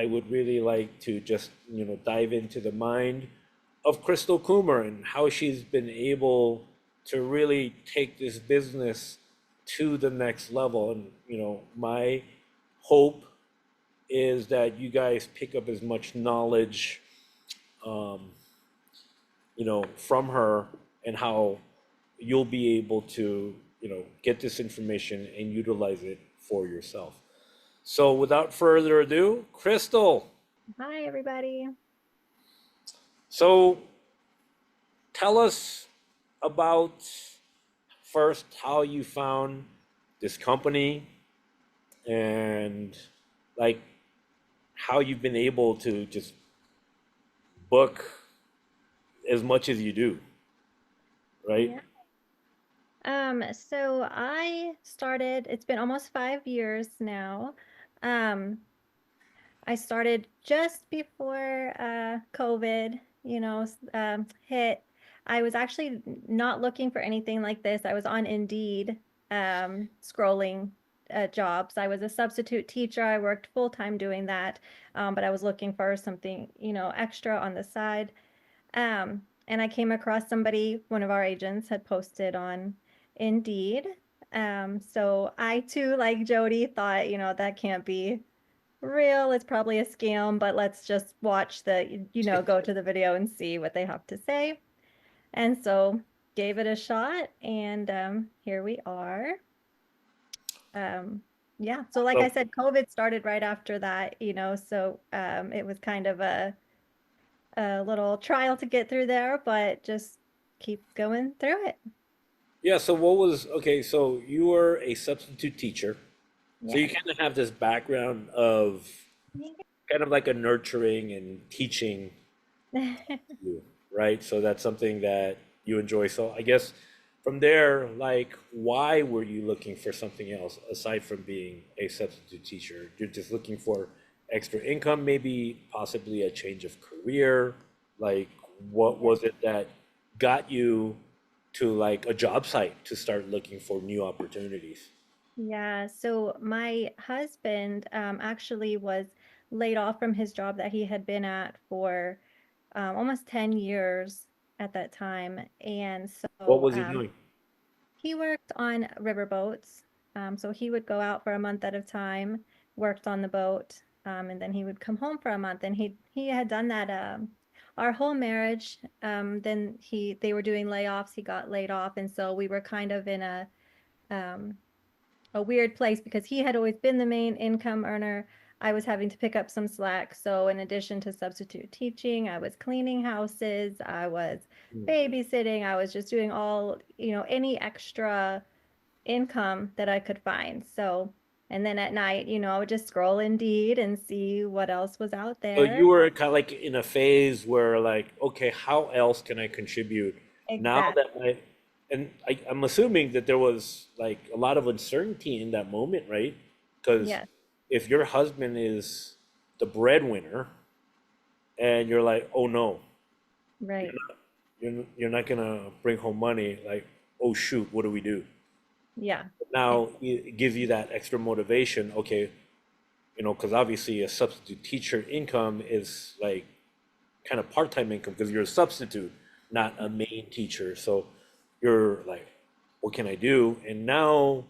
I would really like to just, dive into the mind of Crystal Coomer and how she's been able to really take this business to the next level. And, my hope is that you guys pick up as much knowledge, um, from her, and how you'll be able to, get this information and utilize it for yourself. So without further ado, Crystal, Hi, everybody. so tell us about first how you found this company and like how you've been able to just book as much as you do, right? Yeah. So I started, it's been almost 5 years now. Um, I started just before COVID, hit. I was actually not looking for anything like this. I was on Indeed, scrolling jobs. I was a substitute teacher. I worked full time doing that, but I was looking for something, extra on the side. And I came across somebody, one of our agents had posted on Indeed. So I too, like Jody, thought, that can't be real. It's probably a scam, but let's just watch go to the video and see what they have to say. And so gave it a shot, and here we are. Um, yeah, so like I So said, COVID started right after that, so it was kind of a little trial to get through there, but just keep going through it. yeah, so what was okay, so you were a substitute teacher. So you Yes. kind of have this background of kind of like a nurturing and teaching you, right? So that's something that you enjoy. So I guess from there, like, why were you looking for something else aside from being a substitute teacher? You're just looking for extra income, maybe possibly a change of career. Like, what Yeah. was it that got you to like a job site to start looking for new opportunities? Yeah, so my husband actually was laid off from his job that he had been at for almost 10 years at that time. And What so was he doing? he worked on riverboats. So he would go out for a month at a time, worked on the boat, and then he would come home for a month. And he had done that our whole marriage. Then they were doing layoffs. He got laid off, and so we were kind of in um, a weird place because he had always been the main income earner. I was having to pick up some slack. So, in addition to substitute teaching, I was cleaning houses, I was babysitting, I was just doing all, any extra income that I could find. So, and then at night, I would just scroll Indeed and see what else was out So you there. were kind of like in a phase where like, okay, how else can I contribute now Exactly. that I'm assuming that there was like a lot of uncertainty in that moment, right? Because Yes, if your husband is the breadwinner and you're like, oh no, you're right. not, you're not gonna bring home money, like, oh shoot, what do we do? Yeah. Now it gives you that extra motivation, okay, because obviously a substitute teacher income is like kind of part-time income because you're a substitute, not a main teacher. So you're like, what can I do? And now,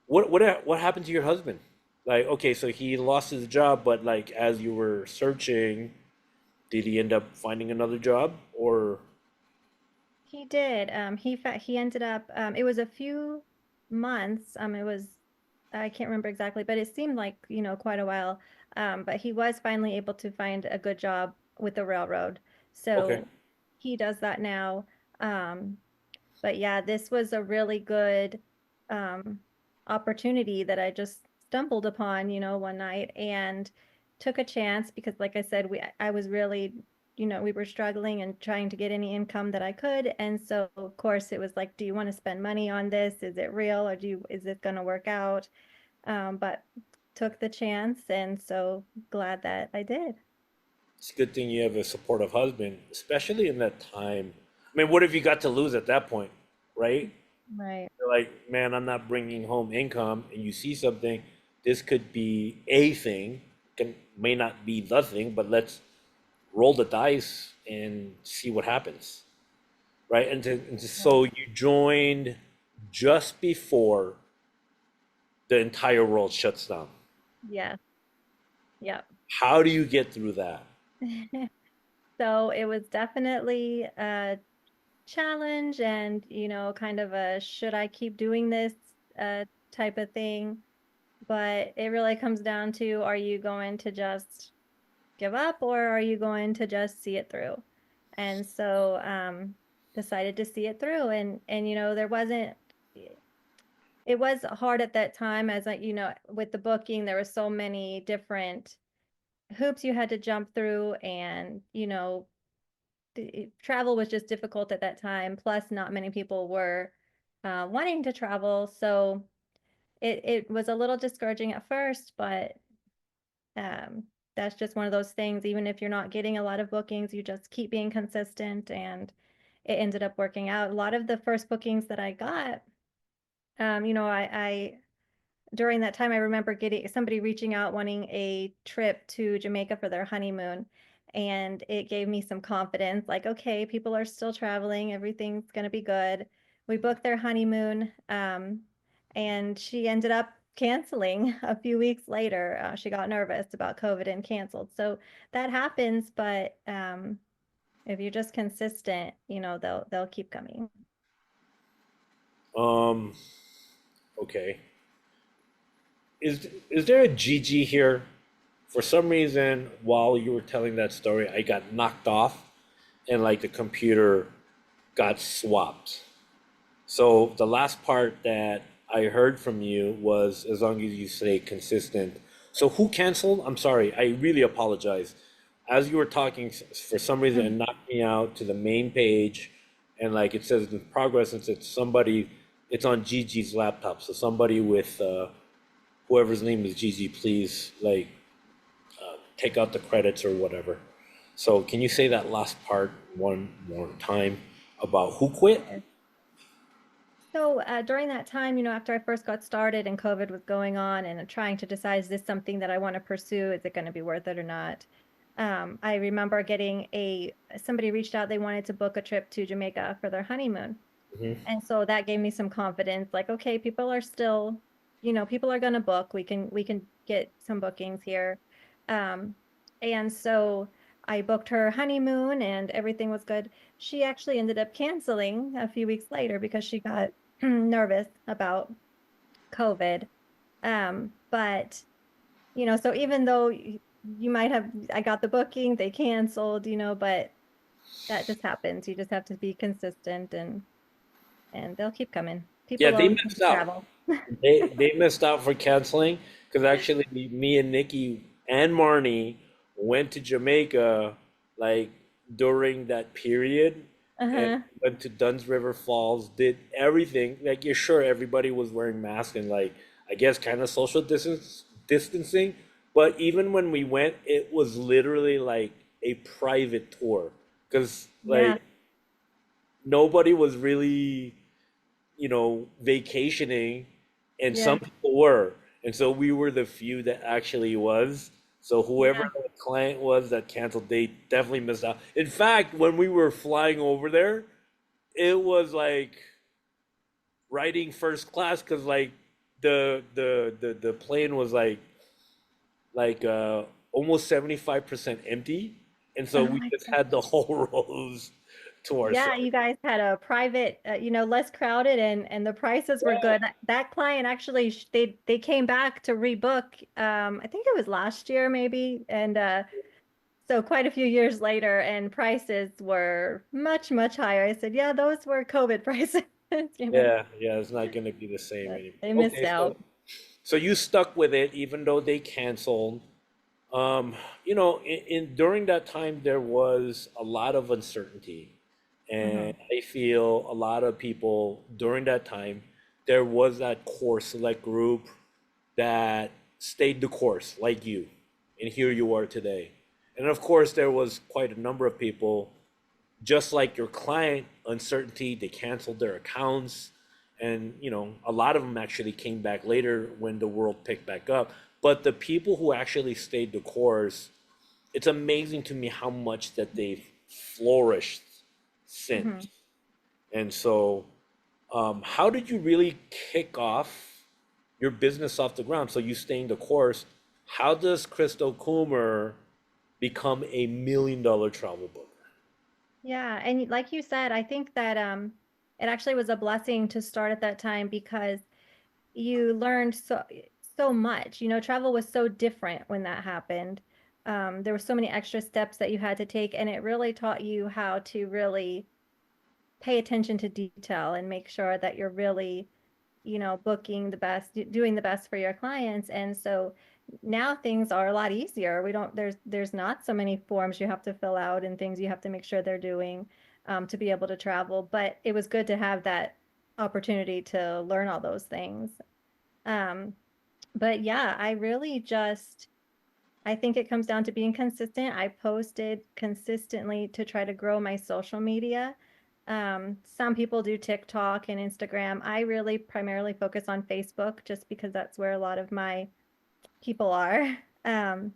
what happened to your husband? Like, okay, so he lost his job, but like as you were searching, did he end up finding another job or He did. He ended up. It was a few months. It was I can't remember exactly, but it seemed like quite a while. But he was finally able to find a good job with the railroad, okay? so he does that now. Um, but yeah, this was a really good um, opportunity that I just stumbled upon, one night and took a chance because, like I said, I was really, we were struggling and trying to get any income that I could. And so, of course, it was like, do you want to spend money on this? Is it real or is it going to work out? But took the chance, and so glad that I did. It's a good thing you have a supportive husband, especially in that time. I mean, what have you got to lose at that point, right? Right. You're like, man, I'm not bringing home income, and you see something, this could be a thing. can may not be the thing, but let's roll the dice and see what happens, right? Yeah. So you joined just before the entire world shuts down. Yeah. Yep. How do you get through that? So it was definitely a challenge and, kind of a should I keep doing this type of thing. But it really comes down to, are you going to just give up or are you going to just see it through? And so decided to see it through. And there wasn't, it was hard at that time, as with the booking, there were so many different hoops you had to jump through, and travel was just difficult at that time. Plus, not many people were wanting to travel, so it was a little discouraging at first, but um, that's just one of those things. Even if you're not getting a lot of bookings, you just keep being consistent, and it ended up working out. A lot of the first bookings that I got, I during that time, I remember getting somebody reaching out wanting a trip to Jamaica for their honeymoon. And it gave me some confidence, like, okay, people are still traveling, everything's going to be good. We booked their honeymoon, and she ended up canceling a few weeks later. She got nervous about COVID and canceled. So that happens, but if you're just consistent, they'll keep coming. Um, okay. Is there a GG here? For some reason, while you were telling that story, I got knocked off and like the computer got swapped. So the last part that I heard from you was as long as you stay consistent. So who canceled? I'm sorry. I really apologize. As you were talking, for some reason, it knocked me out to the main page, and like it says in progress, and it's somebody. It's on Gigi's laptop. So somebody with whoever's name is Gigi, please like take out the credits or whatever. So can you say that last part one more time about who quit? So during that time, after I first got started and COVID was going on and trying to decide, is this something that I want to pursue? Is it going to be worth it or not? I remember getting somebody reached out, they wanted to book a trip to Jamaica for their honeymoon. Hmm. And so that gave me some confidence, like, okay, people are still, people are going to book. We can get some bookings here. Um, and so I booked her honeymoon and everything was good. She actually ended up canceling a few weeks later because she got nervous about COVID. But so even though you might have, I got the booking, they canceled, but that just happens. You just have to be consistent, and they'll keep coming. Yeah, People they always want missed to out. travel. They missed out for canceling because actually me and Nikki and Marnie went to Jamaica like during that period and Uh-huh. went to Dunn's River Falls, did everything. Like you're sure everybody was wearing masks and like I guess kind of social distancing. But even when we went, it was literally like a private tour because Yeah. like nobody was really vacationing, and some Yeah. people were. And so we were the few that actually was. So whoever Yeah. the client was that canceled, they definitely missed out. In fact, when we were flying over there, it was like riding first class because like the plane was like almost 75% empty. And so Oh we my just God. had the whole rows to Yeah, ourselves. you guys had a private, less crowded, and the prices were good. That client actually they came back to rebook. I think it was last year maybe, and so quite a few years later, and prices were much, much higher. I said, yeah, those were COVID prices, Yeah, yeah, it's not going to be the same but anymore. they missed Okay, so out. so you stuck with it even though they canceled. Um, during that time there was a lot of uncertainty, and Hmm. I feel a lot of people during that time there was that core select group that stayed the course, like you, and here you are today. And of course, there was quite a number of people just like your client uncertainty, they canceled their accounts, and a lot of them actually came back later when the world picked back up. But the people who actually stayed the course, it's amazing to me how much that they've flourished Hmm. since. And so, how did you really kick off your business off the ground? So you staying the course. How does Crystal Coomer become a $1 million travel book? Yeah, and like you said, I think that it actually was a blessing to start at that time because you learned so much. You know, travel was so different when that happened. There were so many extra steps that you had to take, and it really taught you how to really pay attention to detail and make sure that you're really, booking the best, doing the best for your clients. And so now things are a lot easier. We don't, there's not so many forms you have to fill out and things you have to make sure they're doing to be able to travel. But it was good to have that opportunity to learn all those things. Um, but yeah, I think it comes down to being consistent. I posted consistently to try to grow my social media. Some people do TikTok and Instagram. I really primarily focus on Facebook just because that's where a lot of my people are. Um,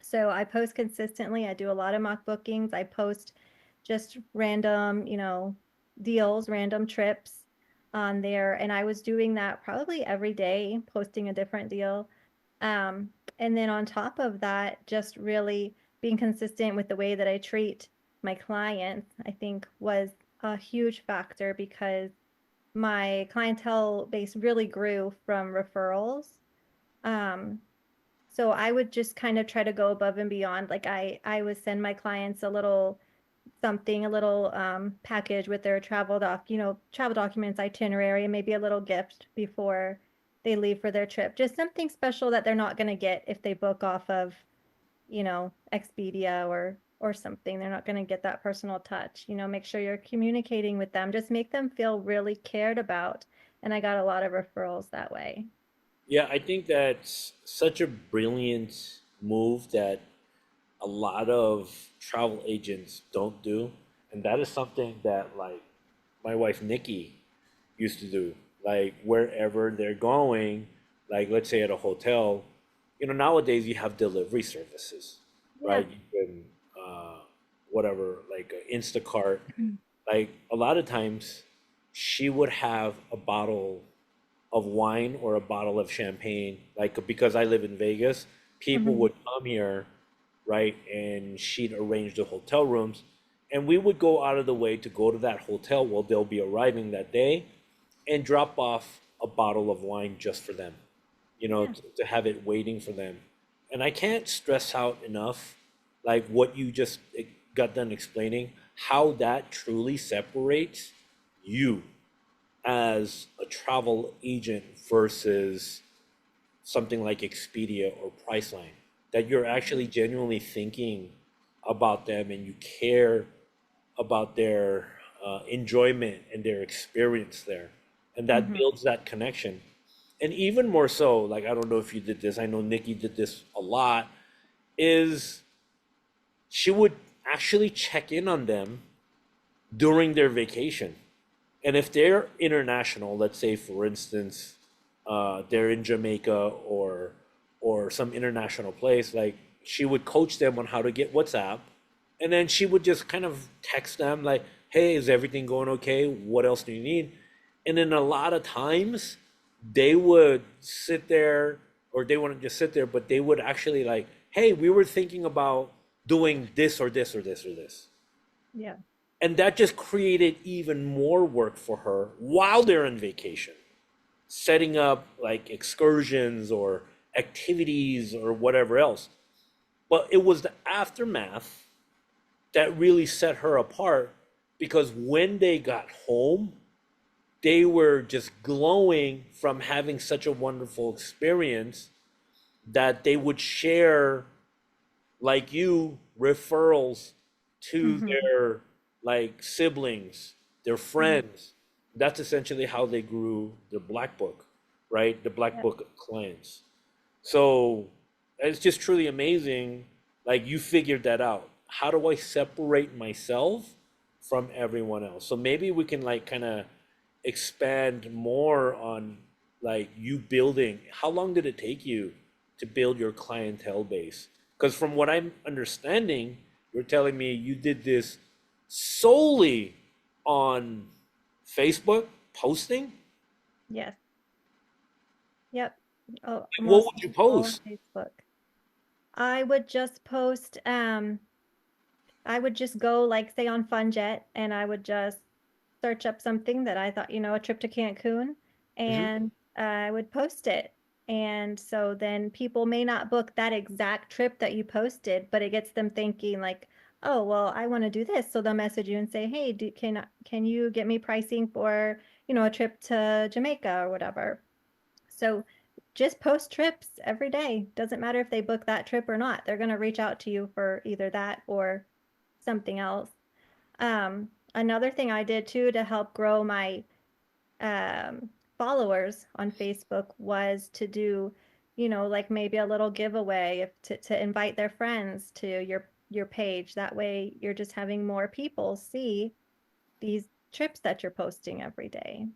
so I post consistently. I do a lot of mock bookings. I post just random, deals, random trips on there. And I was doing that probably every day, posting a different deal. Um, and then on top of that, just really being consistent with the way that I treat my clients, I think was a huge factor because my clientele base really grew from referrals. Um, so I would just kind of try to go above and beyond. Like I would send my clients a little something, a little package with their travel documents, itinerary, and maybe a little gift before they leave for their trip. Just something special that they're not going to get if they book off of, Expedia or something. They're not going to get that personal touch. Make sure you're communicating with them. Just make them feel really cared about. And I got a lot of referrals that way. Yeah, I think that's such a brilliant move that a lot of travel agents don't do. And that is something that, like, my wife Nikki used to do. Like, wherever they're going, like, let's say at a hotel, nowadays you have delivery services, Yeah. right? You can, whatever, like Instacart. Like, a lot of times she would have a bottle of wine or a bottle of champagne. Like, because I live in Vegas, people Hmm. would come here, right? And she'd arrange the hotel rooms. And we would go out of the way to go to that hotel while they'll be arriving that day and drop off a bottle of wine just for them, Yeah. to have it waiting for them. And I can't stress out enough, like what you just got done explaining, how that truly separates you as a travel agent versus something like Expedia or Priceline, that you're actually genuinely thinking about them and you care about their enjoyment and their experience there. And that Hmm. builds that connection. And even more so, like, I don't know if you did this, I know Nikki did this a lot, is she would actually check in on them during their vacation. And if they're international, let's say for instance, they're in Jamaica or some international place, like she would coach them on how to get WhatsApp, and then she would just kind of text them like, "Hey, is everything going okay? What else do you need?" And then a lot of times they would sit there, or they wouldn't just sit there, but they would actually like, "Hey, we were thinking about doing this or this or this or this." Yeah. And that just created even more work for her while they're on vacation, setting up like excursions or activities or whatever else. But it was the aftermath that really set her apart, because when they got home, they were just glowing from having such a wonderful experience that they would share, like you, referrals to Hmm. their like siblings, their Hmm. friends. That's essentially how they grew the black book, right? The black Yeah. book of clients. So it's just truly amazing. Like, you figured that out. How do I separate myself from everyone else? So maybe we can like kind of expand more on like you building. How long did it take you to build your clientele base? Because from what I'm understanding, you're telling me you did this solely on Facebook posting. Yes. Yep. Oh, What almost would you all on post? Facebook. I would just post, I would just go like say on FunJet and I would just search up something that I thought, a trip to Cancun, Hmm. and I would post it. And so then people may not book that exact trip that you posted, but it gets them thinking like, oh, well, I want to do this. So they'll message you and say, hey, can you get me pricing for, a trip to Jamaica or whatever. So just post trips every day. Doesn't matter if they book that trip or not. They're going to reach out to you for either that or something else. Another thing I did too to help grow my followers on Facebook was to do, like maybe a little giveaway if to invite their friends to your page. That way you're just having more people see these trips that you're posting every day.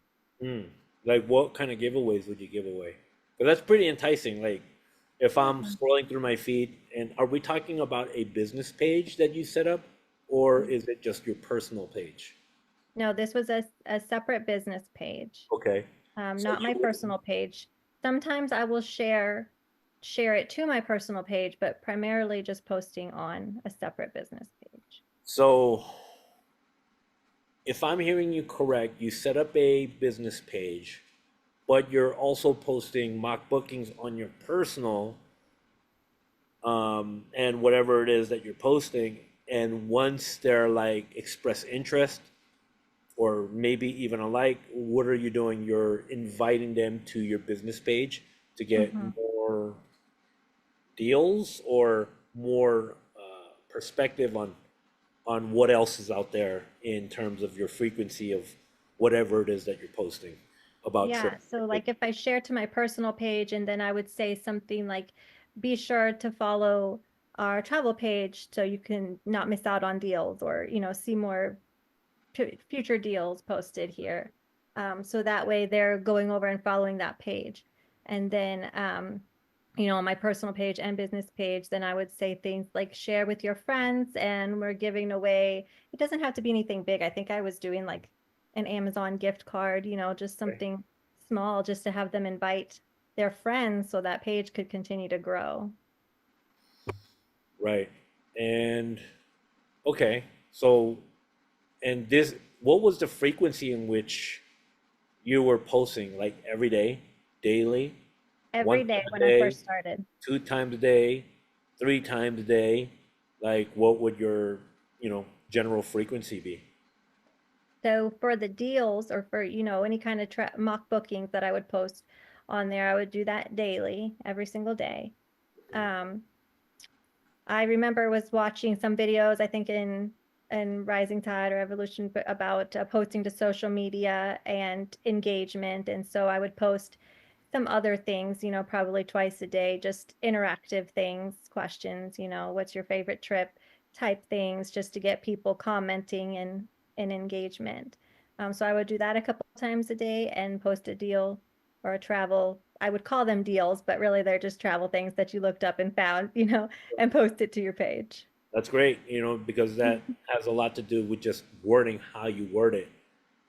Mm. Like what kind of giveaways would you give away? Because that's pretty enticing. Like if I'm Yeah. scrolling through my feed, and are we talking about a business page that you set up, or is it just your personal page? No, this was a separate business page, Okay. So not you my would, personal page. Sometimes I will share it to my personal page, but primarily just posting on a separate business page. so if I'm hearing you correct, you set up a business page, but you're also posting mock bookings on your personal, and whatever it is that you're posting. And once they're like express interest, or maybe even a like, what are you doing? You're inviting them to your business page to get Hmm. more deals or more perspective on what else is out there in terms of your frequency of whatever it is that you're posting about Yeah, trips. so like if I share to my personal page and then I would say something like, be sure to follow our travel page so you can not miss out on deals or, see more future deals posted here. So that way they're going over and following that page. And then, on my personal page and business page, then I would say things like share with your friends and we're giving away, it doesn't have to be anything big. I think I was doing like an Amazon gift card, just Okay. something small just to have them invite their friends so that page could continue to grow. Right. And okay, so and this, what was the frequency in which you were posting? Like every day, daily, one Every day time a when I day, first started. 2 times a day, 3 times a day? Like what would your, general frequency be? So for the deals or for, any kind of mock bookings that I would post on there, I would do that daily, every single day. Um, I remember was watching some videos, I think in Rising Tide or Evolution, about posting to social media and engagement. And so I would post some other things, probably twice a day, just interactive things, questions, what's your favorite trip type things, just to get people commenting and engagement. So I would do that a couple times a day and post a deal or a travel. I would call them deals, but really they're just travel things that you looked up and found, and post it to your page. That's great, because that has a lot to do with just wording how you word it,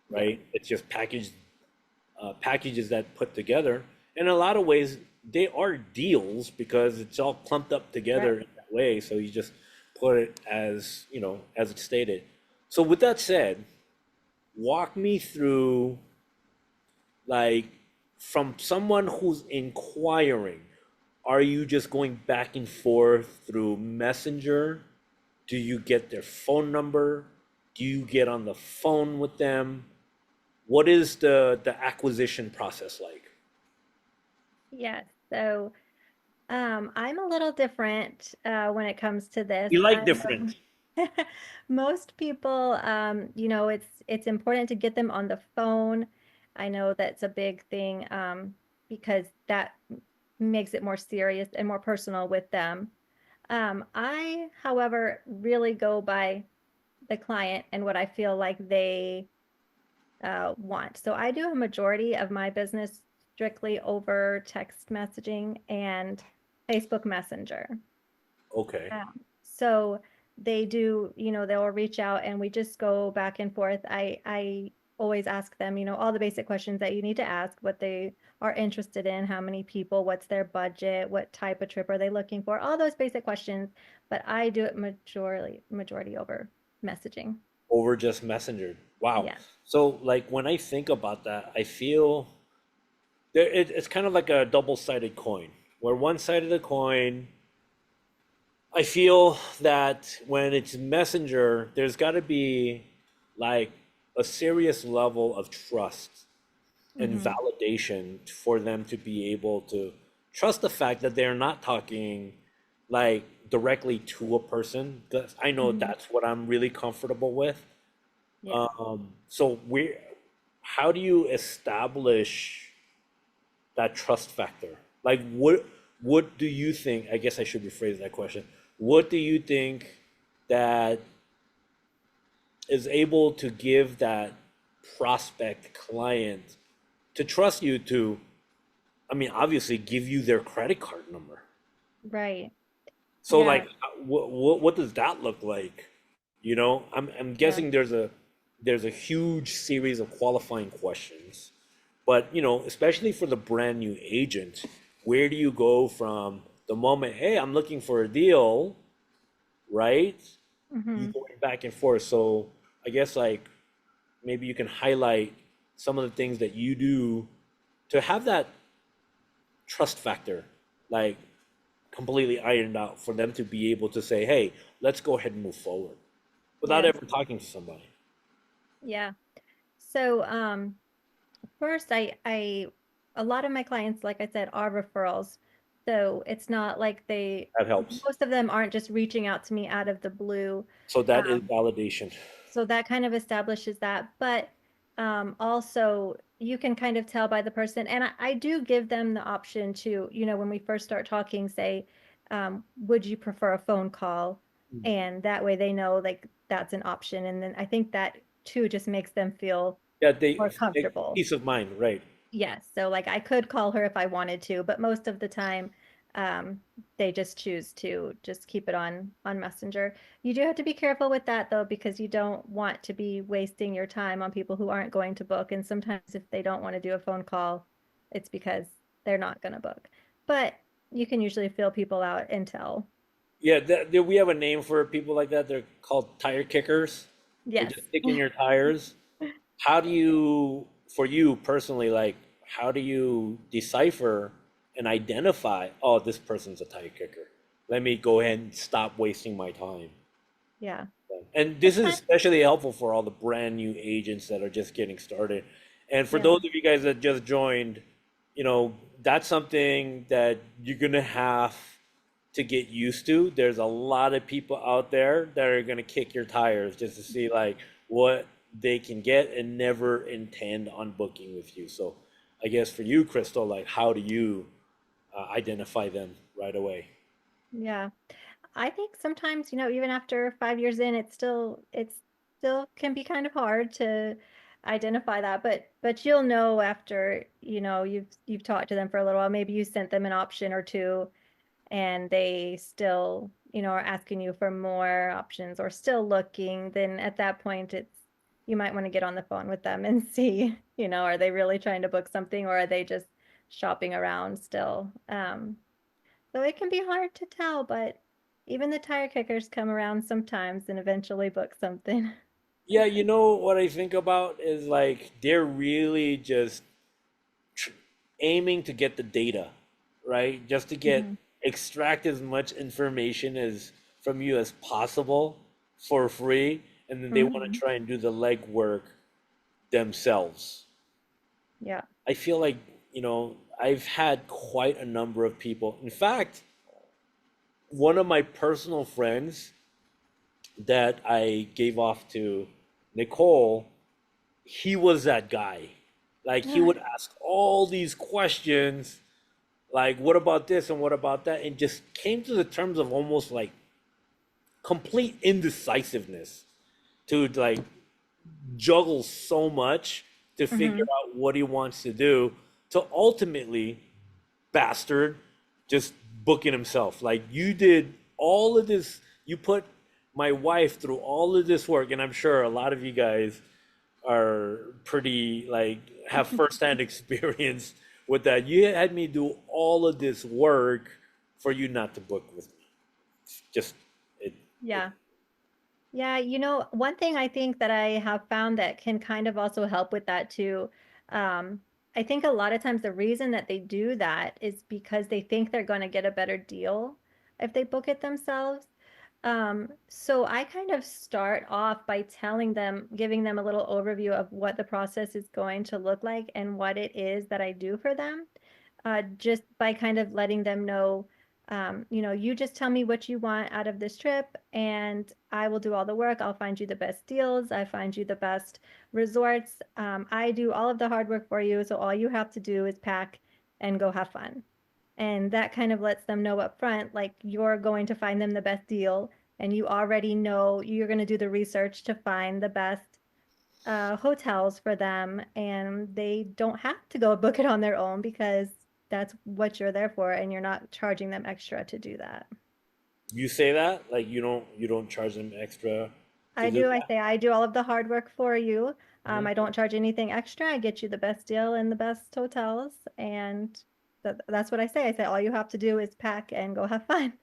Yeah, right? It's just packages that put together. In a lot of ways, they are deals because it's all clumped up right. together in that way. So you just put it as, as it's stated. So with that said, walk me through, like, from someone who's inquiring, are you just going back and forth through Messenger? Do you get their phone number? Do you get on the phone with them? What is the acquisition process like? Yes. So I'm a little different when it comes to this. You like I different. know most people, it's important to get them on the phone. I know that's a big thing because that makes it more serious and more personal with them. I, however, really go by the client and what I feel like they want. So I do a majority of my business strictly over text messaging and Facebook Messenger. Okay. So they do, they'll reach out and we just go back and forth. I always ask them, all the basic questions that you need to ask, what they are interested in, how many people, what's their budget, what type of trip are they looking for, all those basic questions. But I do it majority over messaging. Over just Messenger. Wow. Yeah. So like when I think about that, I feel it's kind of like a double-sided coin, where one side of the coin, I feel that when it's Messenger, there's got to be like a serious level of trust and Hmm. validation for them to be able to trust the fact that they're not talking like directly to a person. 'Cause I know Hmm. that's what I'm really comfortable with. Yes. So how do you establish that trust factor? Like what do you think? I guess I should rephrase that question. What do you think that is able to give that prospect client to trust you to, I mean, obviously give you their credit card number. Right. So Yeah. like what does that look like? You know, I'm Yeah. guessing there's a huge series of qualifying questions. But, especially for the brand new agent, where do you go from the moment, hey, I'm looking for a deal, right? You Hmm. going back and forth. So I guess like maybe you can highlight some of the things that you do to have that trust factor, like completely ironed out for them to be able to say, hey, let's go ahead and move forward without Yes. ever talking to somebody. Yeah. So, first, a lot of my clients, like I said, are referrals. So it's not like That helps. most of them aren't just reaching out to me out of the blue. So that is Um, validation. so that kind of establishes that. But also, you can kind of tell by the person. And I do give them the option to, when we first start talking, say, would you prefer a phone call? And that way they know like that's an option. And then I think that too just makes them feel Yeah, more they comfortable. peace of mind, right? Yes. So like I could call her if I wanted to, but most of the time, um, they just choose to just keep it on Messenger. You do have to be careful with that though, because you don't want to be wasting your time on people who aren't going to book. And sometimes if they don't want to do a phone call, it's because they're not going to book. But you can usually feel people out and tell. Yeah, we have a name for people like that. They're called tire kickers. They're Yes. just kicking your tires. How do you, for you personally, like, how do you decipher and identify, oh, this person's a tire kicker? Let me go ahead and stop wasting my time. Yeah. And It's this is kind especially helpful for all the brand new agents that are just getting started. And for yeah. those of you guys that just joined, that's something that you're gonna have to get used to. There's a lot of people out there that are gonna kick your tires just to see like what they can get and never intend on booking with you. So I guess for you, Crystal, like how do you identify them right away? Yeah. I think sometimes, even after 5 years in, it's still can be kind of hard to identify that. But you'll know after, you've talked to them for a little while. Maybe you sent them an option or two and they still, are asking you for more options or still looking, then at that point you might want to get on the phone with them and see, are they really trying to book something or are they just shopping around still? So it can be hard to tell, but even the tire kickers come around sometimes and eventually book something. Yeah, what I think about is like they're really just tr- aiming to get the data, right? Just to Hmm. extract as much information as from you as possible for free, and then they want to Hmm. try and do the legwork themselves. Yeah. I feel like, I've had quite a number of people. In fact, one of my personal friends that I gave off to Nicole, he was that guy. Like he would ask all these questions, like what about this and what about that, and just came to the terms of almost like complete indecisiveness to like juggle so much to figure Hmm. out what he wants to do to ultimately bastard just booking himself. Like you did all of this, you put my wife through all of this work, and I'm sure a lot of you guys are pretty like have firsthand experience with that. You had me do all of this work for you not to book with me. Just it, it Yeah. Yeah, one thing I think that I have found that can kind of also help with that too, I think a lot of times the reason that they do that is because they think they're going to get a better deal if they book it themselves. So I kind of start off by telling them, giving them a little overview of what the process is going to look like and what it is that I do for them, just by kind of letting them know, you just tell me what you want out of this trip and I will do all the work. I'll find you the best deals. I find you the best resorts. I do all of the hard work for you. So all you have to do is pack and go have fun. And that kind of lets them know up front, like you're going to find them the best deal and you already know you're going to do the research to find the best hotels for them, and they don't have to go book it on their own because that's what you're there for, and you're not charging them extra to do that. you say that like you don't charge them extra to I do do. I that. say I do all of the hard work for you. I Mhm. don't charge anything extra. I get you the best deal and the best hotels, and that's what I say. I say all you have to do is pack and go have fun.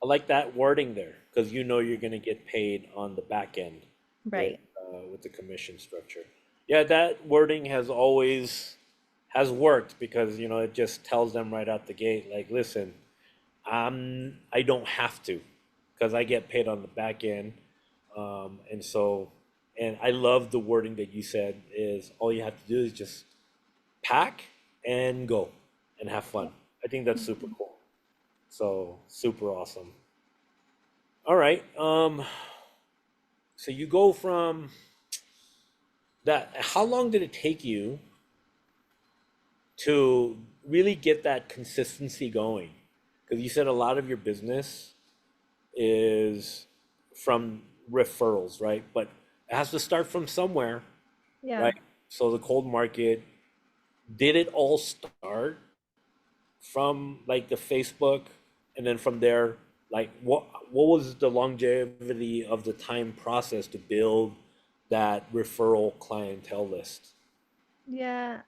I like that wording there because you know you're going to get paid on the back end Right. with the commission structure. Yeah, that wording has always has worked because you know it just tells them right out the gate like, listen, I don't have to because I get paid on the back end, and so and I love the wording that you said is all you have to do is just pack and go and have fun. I think that's super Mhm. cool. So super awesome. All right. So you go from that. How long did it take you to really get that consistency going? Because you said a lot of your business is from referrals, right? But it has to start from somewhere, Yeah. right? So the cold market, did it all start from like the Facebook, and then from there, like what was the longevity of the time process to build that referral clientele list? Yeah.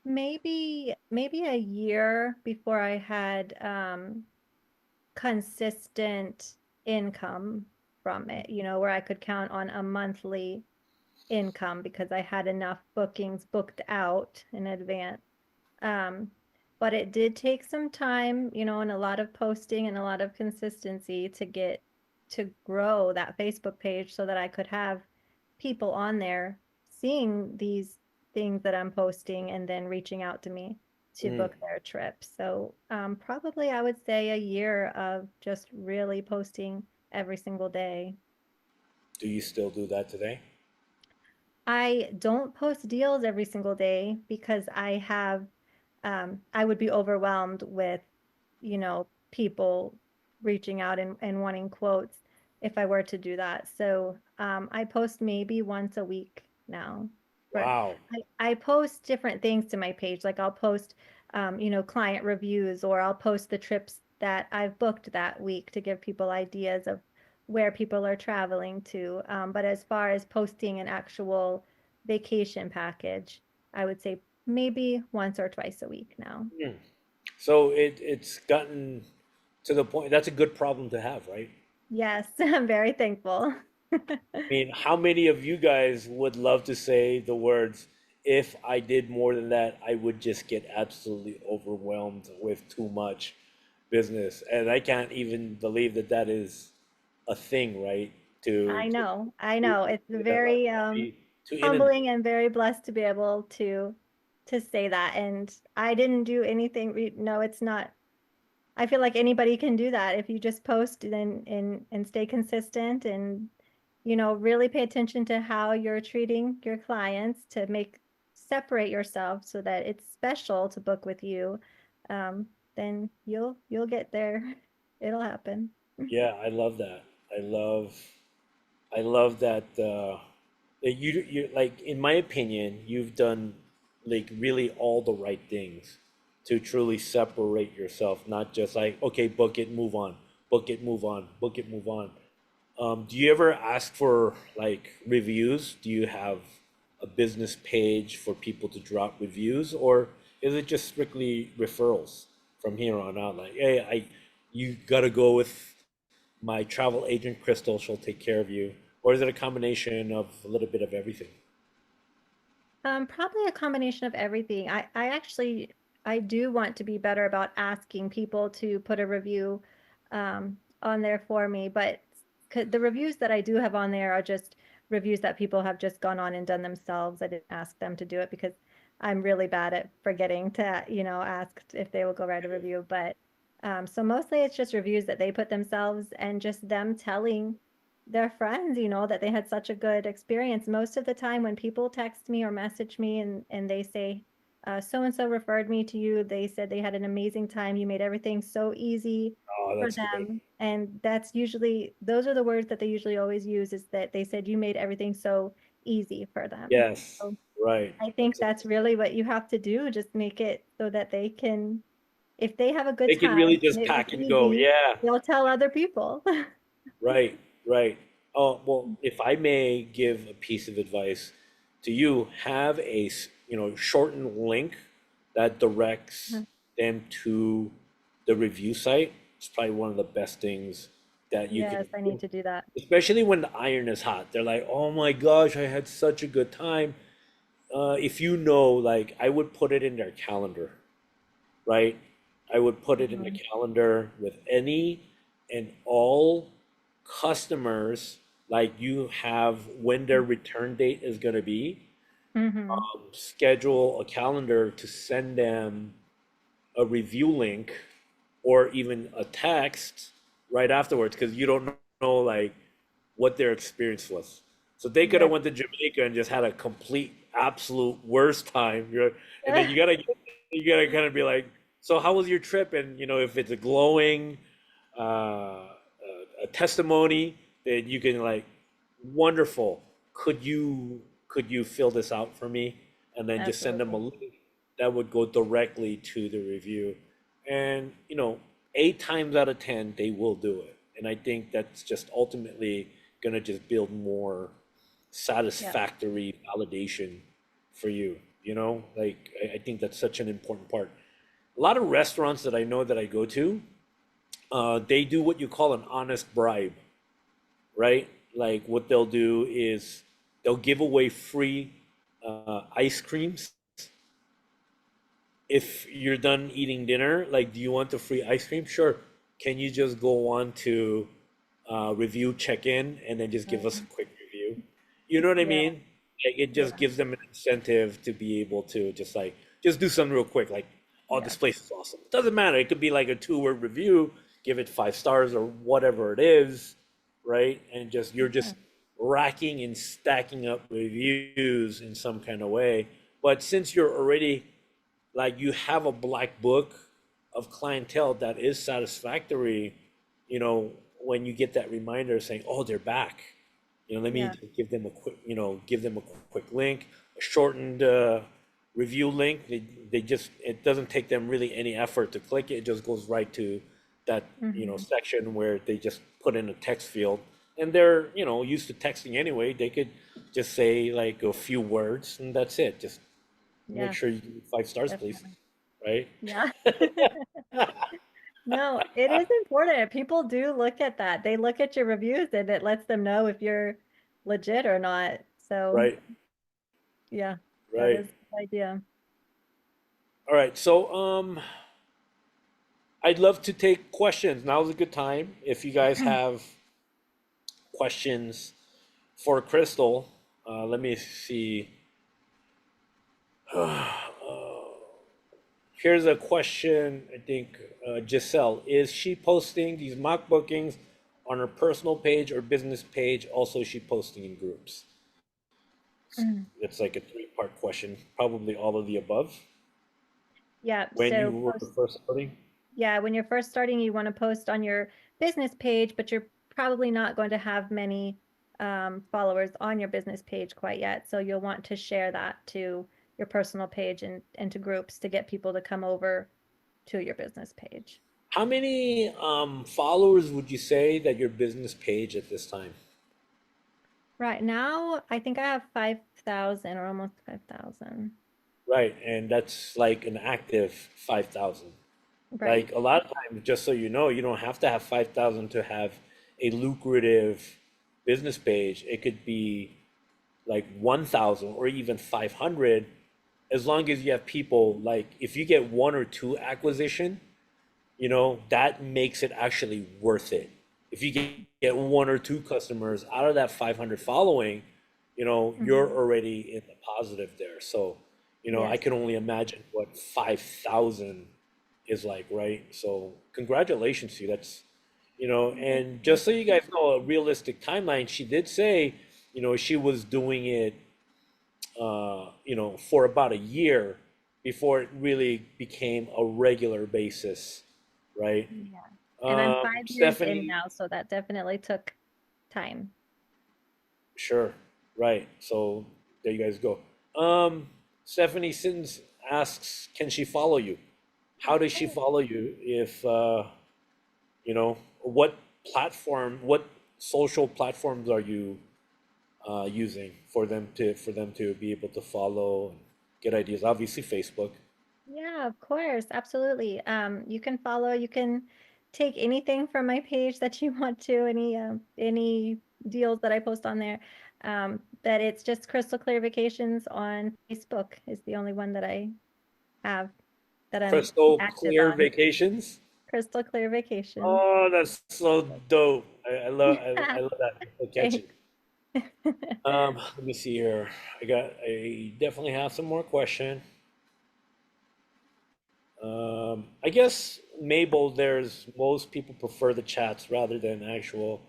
Maybe a year before I had consistent income from it, where I could count on a monthly income because I had enough bookings booked out in advance. Um, but it did take some time, and a lot of posting and a lot of consistency to grow that Facebook page so that I could have people on there seeing these things that I'm posting and then reaching out to me to Mm. book their trip. So probably I would say a year of just really posting every single day. Do you still do that today? I don't post deals every single day because I would be overwhelmed with, people reaching out and wanting quotes if I were to do that. So I post maybe once a week now. But Wow. I post different things to my page. Like I'll post, client reviews, or I'll post the trips that I've booked that week to give people ideas of where people are traveling to. But as far as posting an actual vacation package, I would say maybe once or twice a week now. Mm. So it's gotten to the point that's a good problem to have, right? Yes, I'm very thankful. I mean, how many of you guys would love to say the words, if I did more than that, I would just get absolutely overwhelmed with too much business. And I can't even believe that that is a thing, right? I know. I To know. It's yeah, like very to inundate. humbling and very blessed to be able to say that. And I didn't do anything. No, it's not. I feel like anybody can do that if you just post and stay consistent and really pay attention to how you're treating your clients to make separate yourself so that it's special to book with you. Um, then you'll get there. It'll happen. Yeah, I love that. I love I love that that you like in my opinion, you've done like really all the right things to truly separate yourself, not just like, okay, book it, move on, book it, move on, book it, move on. Do you ever ask for like reviews? Do you have a business page for people to drop reviews, or is it just strictly referrals from here on out? Like, hey, you gotta go with my travel agent, Crystal. She'll take care of you. Or is it a combination of a little bit of everything? Probably a combination of everything. I actually I do want to be better about asking people to put a review on there for me, but the reviews that I do have on there are just reviews that people have just gone on and done themselves. I didn't ask them to do it because I'm really bad at forgetting to, ask if they will go write a review. But so mostly it's just reviews that they put themselves and just them telling their friends, that they had such a good experience. Most of the time when people text me or message me and they say, so and so referred me to you, they said they had an amazing time. You made everything so easy Oh, for that's great. them. And that's usually, those are the words that they usually always use is that they said you made everything so easy for them. Yes, So right. I think That's that's awesome. really what you have to do. Just make it so that they can, if they have a good They can really time and just it was pack and go. easy, Yeah, they'll tell other people. right, right. Oh, well, if I may give a piece of advice to you, have a, shortened link that directs them to the review site. It's probably one of the best things that you Yes, can I need do, to do that. especially when the iron is hot. They're like, "Oh my gosh, I had such a good time." If you know, like, I would put it in their calendar, right? I would put it in the Mhm. calendar with any and all customers, like you have when their return date is going to be. Mhm. Schedule a calendar to send them a review link or even a text right afterwards because you don't know like what their experience was. So they could Yeah. have went to Jamaica and just had a complete absolute worst time. And then you gotta kind of be like, so how was your trip? And if it's a glowing a testimony, then you can like, wonderful. Could you fill this out for me? And then just send them a Absolutely. link that would go directly to the review. And 8 times out of 10, they will do it. And I think that's just ultimately gonna just build more Yeah. satisfactory validation for you. Like I think that's such an important part. A lot of restaurants that I know that I go to, they do what you call an honest bribe, right? Like what they'll do is they'll give away free ice creams if you're done eating dinner. Like, do you want the free ice cream? Sure. Can you just go on to review, check in, and then just give us a Mhm. quick review? You know what I Yeah. mean? Like, it just Yeah. gives them an incentive to be able to just do something real quick. Like, oh, this Yes. place is awesome. Doesn't matter. It could be like a 2-word review, give it 5 stars or whatever it is, right? And just you're Yeah. just racking and stacking up reviews in some kind of way. But since you're already like you have a black book of clientele that is satisfactory, you know, when you get that reminder saying, "Oh, they're back," let me Yeah. just give them a quick link, a shortened review link. It doesn't take them really any effort to click it. It just goes right to that Mhm. section where they just put in a text field, and they're used to texting anyway. They could just say like a few words, and that's it. Just make Yeah. sure you give me 5 stars, please. Definitely. Right? Yeah. No, it is important. People do look at that. They look at your reviews and it lets them know if you're legit or not. So, Right. yeah, that Right. is a good idea. All right. So, I'd love to take questions. Now's a good time. If you guys have questions for Crystal, let me see. Here's a question. I think Giselle, is she posting these mock bookings on her personal page or business page? Also, is she posting in groups? It's like a three-part question. Probably all of the above. Yeah, When you so were first starting. yeah, when you're first starting, you want to post on your business page, but you're probably not going to have many followers on your business page quite yet. So you'll want to share that to your personal page into groups to get people to come over to your business page. How many followers would you say that your business page at this time? Right now, I think I have 5,000 or almost 5,000. Right, and that's like an active 5,000. Right. Like a lot of times, just so you don't have to have 5,000 to have a lucrative business page. It could be like 1,000 or even 500, as long as you have people, like if you get one or two acquisition, that makes it actually worth it. If you get one or two customers out of that 500 following, you're Hmm. already in the positive there. So, I Yes. can only imagine what 5,000 is like, right? So, congratulations to you. That's, Thank and you. just so you guys know, a realistic timeline, she did say, she was doing it, for about a year before it really became a regular basis, right? Yeah. And I'm 5 years in Stephanie, now, so that definitely took time. sure, right. So there you guys go. Stephanie Sittons asks, can she follow you? How does she Oh, follow you if what what social platforms are you using for them to be able to follow and get ideas? Obviously, Facebook. yeah, of course, absolutely. You can follow, you can take anything from my page that you want to, any deals that I post on there. But it's just Crystal Clear Vacations on Facebook is the only one that I have that I'm Crystal active Clear on. Vacations. Crystal Clear Vacations. Oh, that's so dope. I love that. So catchy. Thanks. Let me see here. I definitely have some more question. I guess Mabel, there's most people prefer the chats rather than actual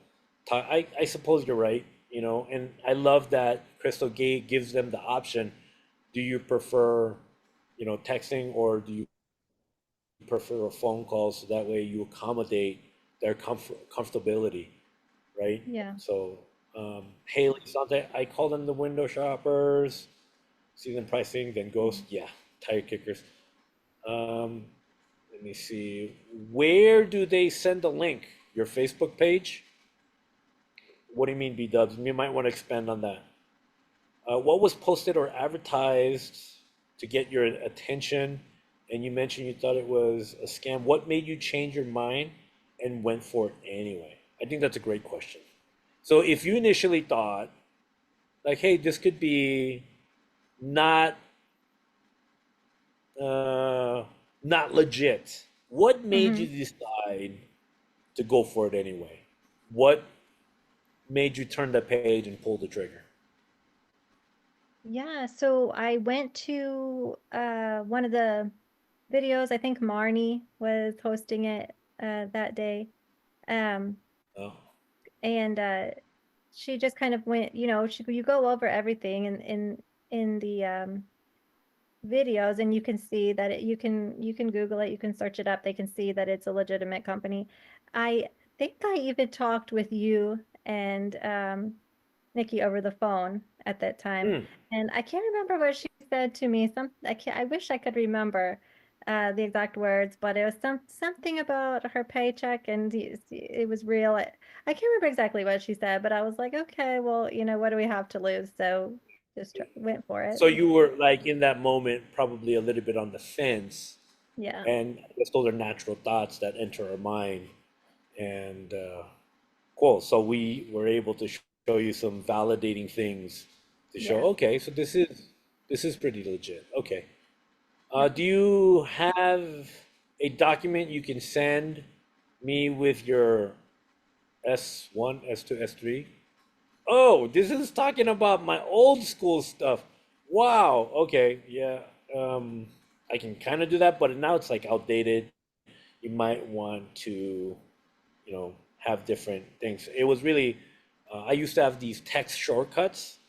talk. I suppose you're right, and I love that Crystal Gate gives them the option. Do you prefer, texting or do you prefer a phone call so that way you accommodate their comfortability, right? Yeah. So, Haley, Sante, I call them the window shoppers, season pricing, then ghost, yeah, tire kickers. Um, Let me see. Where do they send the link? Your Facebook page? What do you mean, B-dubs? You might want to expand on that. What was posted or advertised to get your attention? And you mentioned you thought it was a scam. What made you change your mind and went for it anyway? I think that's a great question. So if you initially thought, like, hey, this could be not uh, not legit, what made Hmm. you decide to go for it anyway? What made you turn the page and pull the trigger? Yeah, so I went to one of the videos. I think Marnie was hosting it that day. Um, Oh, and she just kind of went, you go over everything in the videos, and you can see that you can Google it, you can search it up. They can see that it's a legitimate company. I think I even talked with you and Nikki over the phone at that time. hmm. And I can't remember what she said to me. I wish I could remember the exact words, but it was something about her paycheck and it was real. I can't remember exactly what she said, but I was like, okay, well, what do we have to lose? So just went for it. So you were like in that moment, probably a little bit on the fence, Yeah. and I guess those are natural thoughts that enter our mind. And cool. So we were able to show you some validating things to show. Yes. Okay, so this is pretty legit. Okay. Yeah. Do you have a document you can send me with your S1, S2, S3? Oh, this is talking about my old school stuff. Wow. Okay. Yeah. Um, I can kind of do that, but now it's like outdated. You might want to, have different things. It was really, I used to have these text shortcuts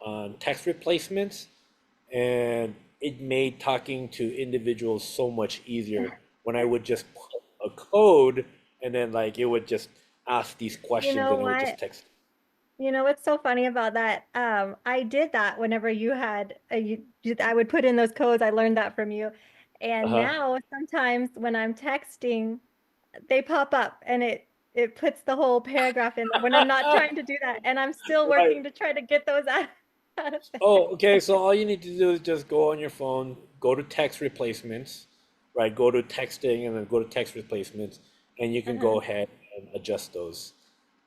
on text replacements, and it made talking to individuals so much easier when I would just put a code and then like it would just ask these You questions know and it would just what? text. You know what's so funny about that? I did that whenever you had I would put in those codes. I learned that from you. And Uh-huh. now sometimes when I'm texting, they pop up and it puts the whole paragraph in there when I'm not trying to do that. And I'm still Right. working to try to get those out of there. Oh, okay. So all you need to do is just go on your phone, go to text replacements, right? Go to texting and then go to text replacements, and you can Uh-huh. go ahead and adjust those.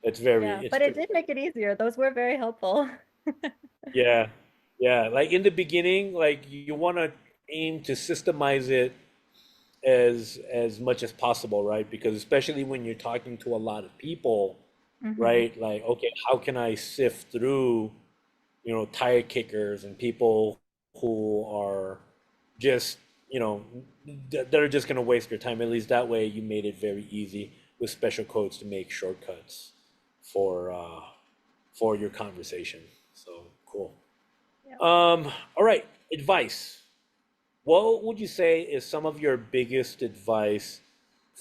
Yeah, It's but it pretty, did make it easier. Those were very helpful. yeah, yeah. Like in the beginning, like you want to aim to systemize it as much as possible, right? Because especially when you're talking to a lot of people, Hmm. right? Like, okay, how can I sift through, tire kickers and people who are just, you know, that are just going to waste your time. At least that way, you made it very easy with special codes to make shortcuts for uh, for your conversation. So cool. Yeah. All right, advice. What would you say is some of your biggest advice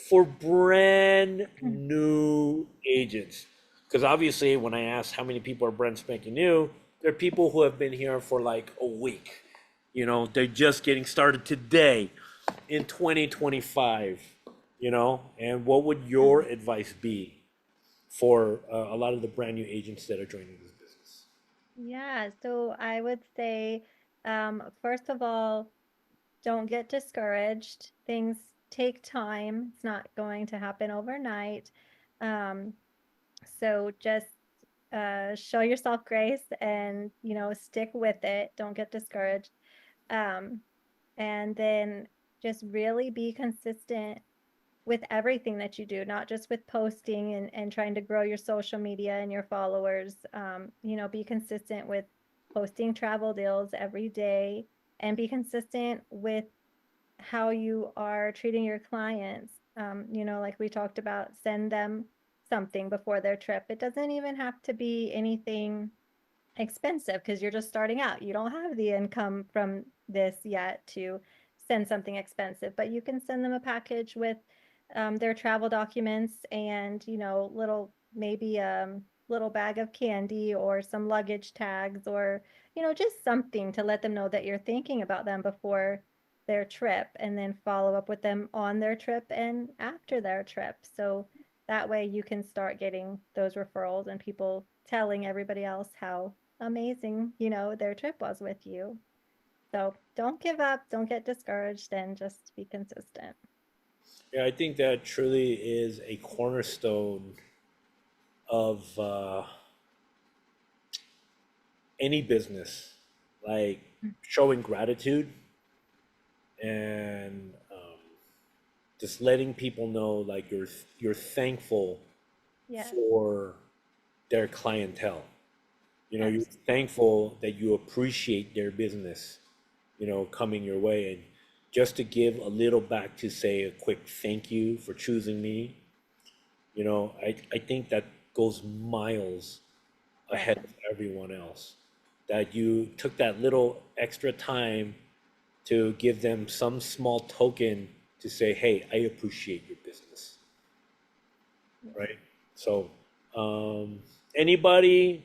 for brand new agents? Because obviously, when I ask how many people are brand spanking new, there are people who have been here for like a week. They're just getting started today in 2025, and what would your Mhm. advice be for a lot of the brand new agents that are joining this business? Yeah, so I would say, first of all, don't get discouraged. Things take time. It's not going to happen overnight. Um, so just show yourself grace and, stick with it. Don't get discouraged. Um, and then just really be consistent with everything that you do, not just with posting and trying to grow your social media and your followers. Be consistent with posting travel deals every day and be consistent with how you are treating your clients. Like we talked about, send them something before their trip. It doesn't even have to be anything expensive because you're just starting out. You don't have the income from this yet to send something expensive, but you can send them a package with their travel documents and, little maybe little bag of candy or some luggage tags or, just something to let them know that you're thinking about them before their trip and then follow up with them on their trip and after their trip. So that way you can start getting those referrals and people telling everybody else how amazing, their trip was with you. So don't give up, don't get discouraged, and just be consistent. Yeah, I think that truly is a cornerstone of any business, like showing gratitude and just letting people know like you're thankful Yes, for their clientele. You're absolutely. thankful that you appreciate their business, coming your way. And just to give a little back to say a quick thank you for choosing me, I think that goes miles ahead Yes. of everyone else. That you took that little extra time to give them some small token to say, hey, I appreciate your business, Yes. right? So, um, anybody,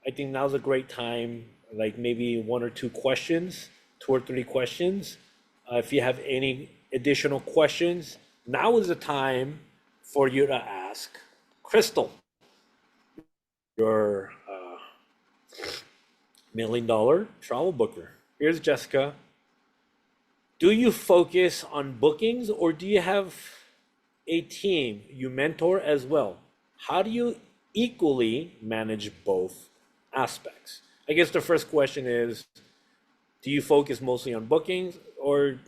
I think now's a great time, like maybe one or two questions, two or three questions. If you have any additional questions, now is the time for you to ask Crystal, your $1 million travel booker. Here's Jessica. Do you focus on bookings or do you have a team you mentor as well? How do you equally manage both aspects? I guess the first question is, do you focus mostly on bookings or,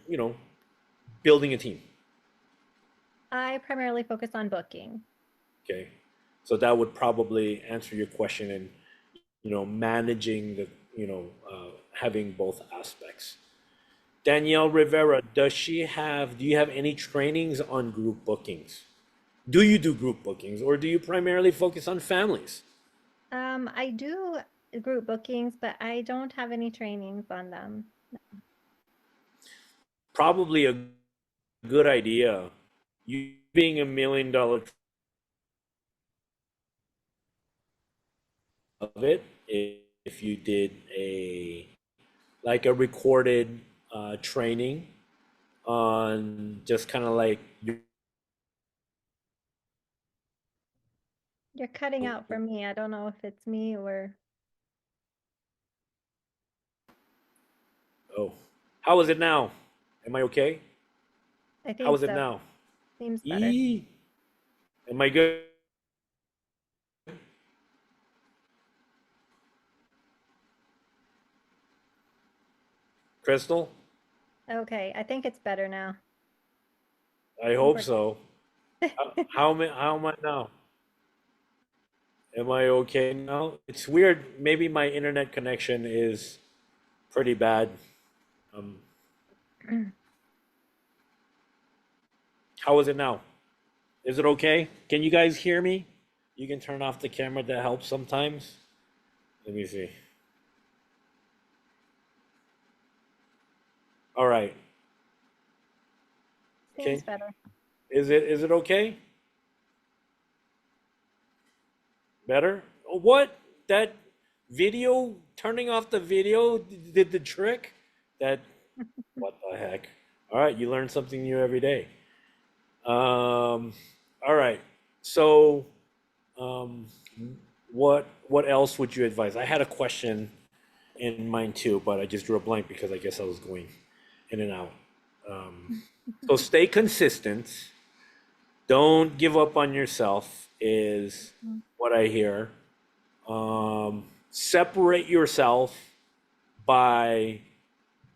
building a team? I primarily focus on booking. Okay. So that would probably answer your question in, managing having both aspects. Danielle Rivera, do you have any trainings on group bookings? Do you do group bookings or do you primarily focus on families? I do group bookings, but I don't have any trainings on them. Probably a good idea. You being $1 million it if you did a like a recorded training on just kind of like You're cutting out for me. I don't know if it's me or oh, how is it now? Am I okay? I How think is it so. now? Seems better. E, am I good? Crystal? Okay, I think it's better now. I I think hope we're so. How am I now? Am I okay now? It's weird. Maybe my internet connection is pretty bad. Um, good. how is it now? Is it okay? Can you guys hear me? You can turn off the camera. That helps sometimes. Let me see. All right. Seems Okay. better. Is it okay? Better? Oh, what? That video, turning off the video did the trick? That, what the heck? All right, you learn something new every day. All right. So, um, what else would you advise? I had a question in mind too, but I just drew a blank because I guess I was going in and out. Um, so stay consistent. Don't give up on yourself is what I hear. Separate yourself by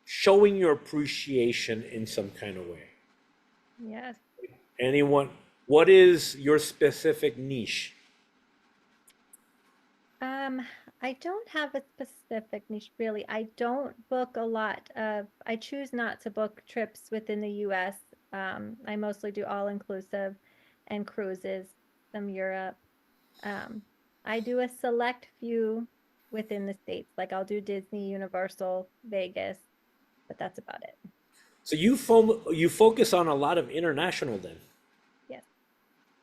showing your appreciation in some kind of way. Yes. Anyone, what is your specific niche? Um, I don't have a specific niche really. I don't book a lot of, I choose not to book trips within the US. I mostly do all inclusive and cruises, some Europe. Um, I do a select few within the States, like I'll do Disney, Universal, Vegas, but that's about it. So you focus on a lot of international then. Yes,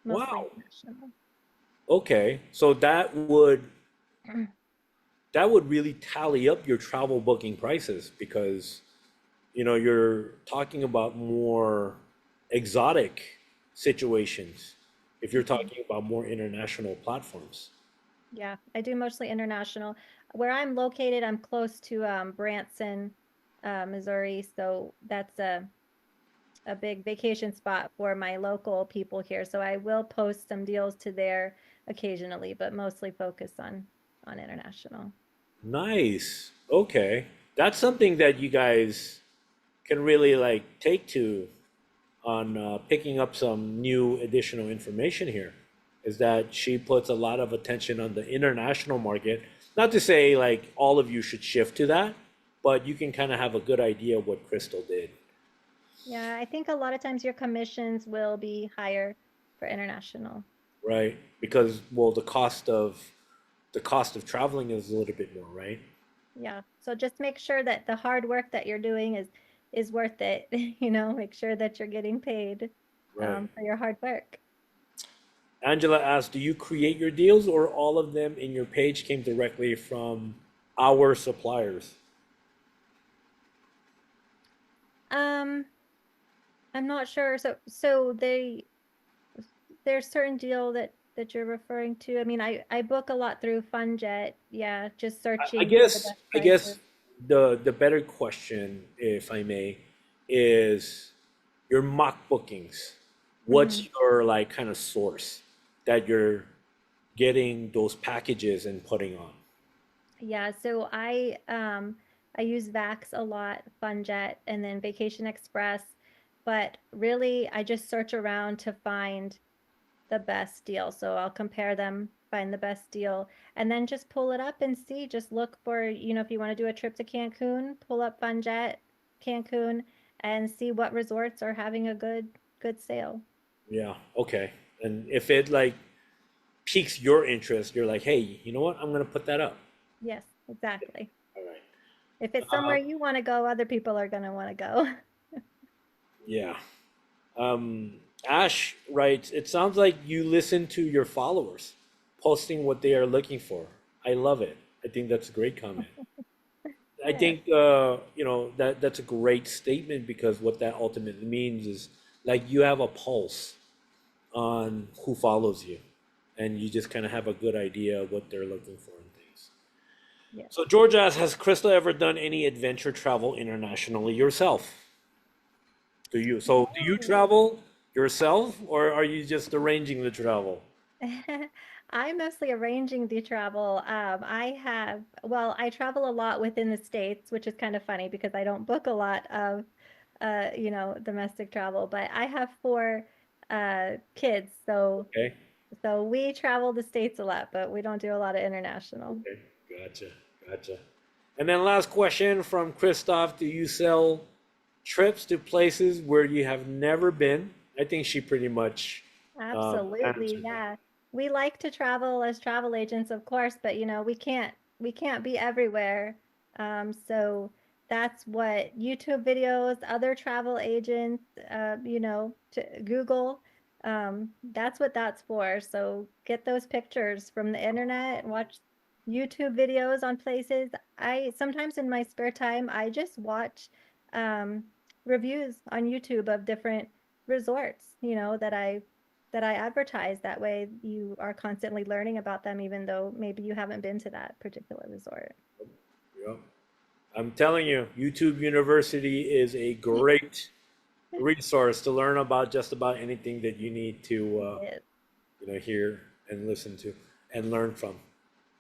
mostly Wow. international. Okay. So that would really tally up your travel booking prices because you're talking about more exotic situations if you're Mhm. talking about more international platforms. Yeah, I do mostly international. Where I'm located, I'm close to Branson, Missouri, so that's a big vacation spot for my local people here. So I will post some deals to there occasionally, but mostly focus on international. Nice. Okay. That's something that you guys can really like take to on picking up some new additional information here is that she puts a lot of attention on the international market. Not to say like all of you should shift to that, but you can kind of have a good idea of what Crystal did, Yeah, I think a lot of times your commissions will be higher for international. right? Because well, the cost of traveling is a little bit more, right? Yeah. So just make sure that the hard work that you're doing is worth it. Make sure that you're getting paid Right. for your hard work. Angela asked, "Do you create your deals, or all of them in your page came directly from our suppliers?" Um, I'm not sure. So there's certain deal that you're referring to. I mean, I book a lot through FunJet. Yeah, just I searching for the guess best I guess prices. the better question, if I may, is your mock bookings. Hmm. What's your like kind of source that you're getting those packages and putting on? Yeah, so I use Vax a lot, FunJet, and then Vacation Express, but really I just search around to find the best deal. So I'll compare them, find the best deal, and then just pull it up and see. Just look for, if you want to do a trip to Cancun, pull up FunJet, Cancun, and see what resorts are having a good sale. Yeah, okay. And if it like piques your interest, you're like, hey, you know what? I'm gonna put that up. Yes, exactly. All right. If it's somewhere you want to go, other people are going to want to go. Yeah. Um, Ash writes, it sounds like you listen to your followers, posting what they are looking for. I love it. I think that's a great comment. I Yes, think that that's a great statement because what that ultimately means is like you have a pulse on who follows you, and you just kind of have a good idea of what they're looking for and things. yes. So George asks, has Crystal ever done any adventure travel internationally yourself? Do you No. travel yourself, or are you just arranging the travel? I'm mostly arranging the travel. I travel a lot within the States, which is kind of funny because I don't book a lot of, domestic travel, but I have four kids, Okay. so we travel the States a lot, but we don't do a lot of international. Okay. Gotcha. Gotcha. And then last question from Christoph: do you sell trips to places where you have never been? I think she pretty much Absolutely, answered that. yeah. We like to travel as travel agents, of course, but we can't be everywhere. So that's what YouTube videos, other travel agents, to Google, that's what that's for. So get those pictures from the internet, watch YouTube videos on places. I sometimes in my spare time, I just watch um, reviews on YouTube of different resorts, that I advertise. That way you are constantly learning about them, even though maybe you haven't been to that particular resort. Yep. I'm telling you, YouTube University is a great resource to learn about just about anything that you need to Yes. hear and listen to and learn from.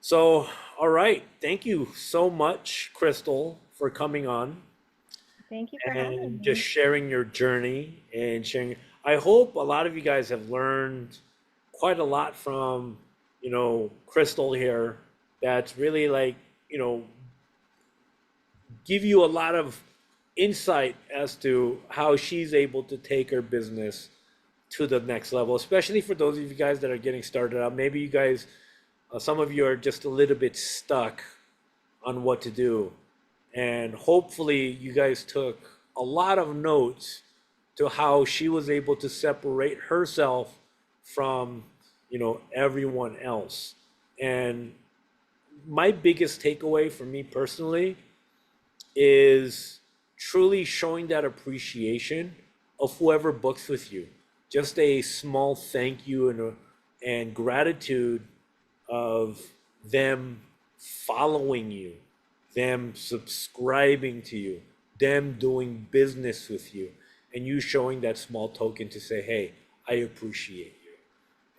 So, all right, thank you so much, Crystal, for coming on Thank you for having and just me. sharing your journey and sharing. I hope a lot of you guys have learned quite a lot from, Crystal here. That's really like, you know, give you a lot of insight as to how she's able to take her business to the next level, especially for those of you guys that are getting started out. Maybe you guys, some of you are just a little bit stuck on what to do. And hopefully, you guys took a lot of notes to how she was able to separate herself from, everyone else. And my biggest takeaway for me personally is truly showing that appreciation of whoever books with you. Just a small thank you and gratitude of them following you, them subscribing to you, them doing business with you, and you showing that small token to say, hey, I appreciate you.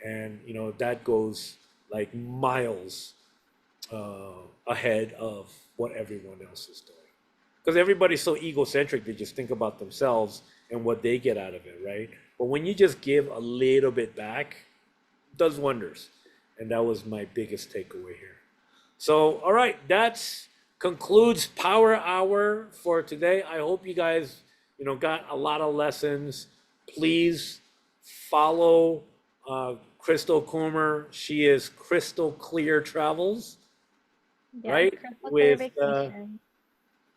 And, that goes like miles ahead of what everyone else is doing. Because everybody's so egocentric, they just think about themselves and what they get out of it, right? But when you just give a little bit back, it does wonders. And that was my biggest takeaway here. So, all right, that concludes Power Hour for today. I hope you guys, got a lot of lessons. Please follow Crystal Coomer. She is Crystal Clear Travels, Yes, right? crystal clear With vacation.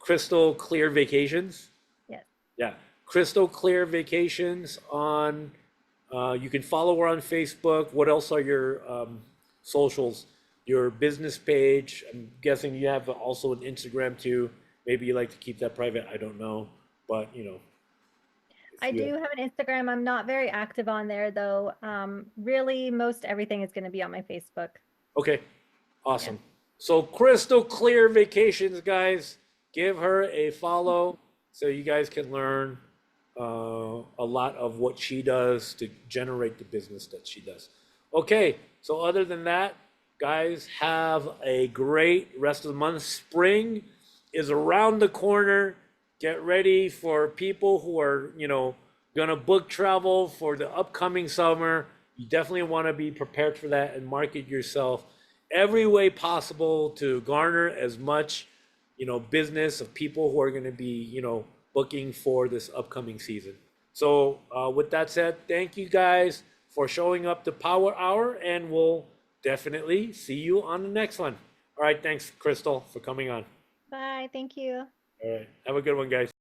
Crystal Clear Vacations. Yes. Yeah, Crystal Clear Vacations on. You can follow her on Facebook. What else are your socials? Your business page. I'm guessing you have also an Instagram too. Maybe you like to keep that private. I don't know, but if I you do have an Instagram. I'm not very active on there though. Really, most everything is going to be on my Facebook. okay, Yeah. awesome. So Crystal Clear Vacations, guys, give her a follow so you guys can learn a lot of what she does to generate the business that she does. Okay, so other than that, guys, have a great rest of the month. Spring is around the corner. Get ready for people who are, gonna book travel for the upcoming summer. You definitely want to be prepared for that and market yourself every way possible to garner as much, business of people who are going to be, booking for this upcoming season. So, with that said, thank you guys for showing up to Power Hour, and we'll definitely see you on the next one. All right, thanks, Crystal, for coming on. Bye. Thank you. All right, have a good one, guys.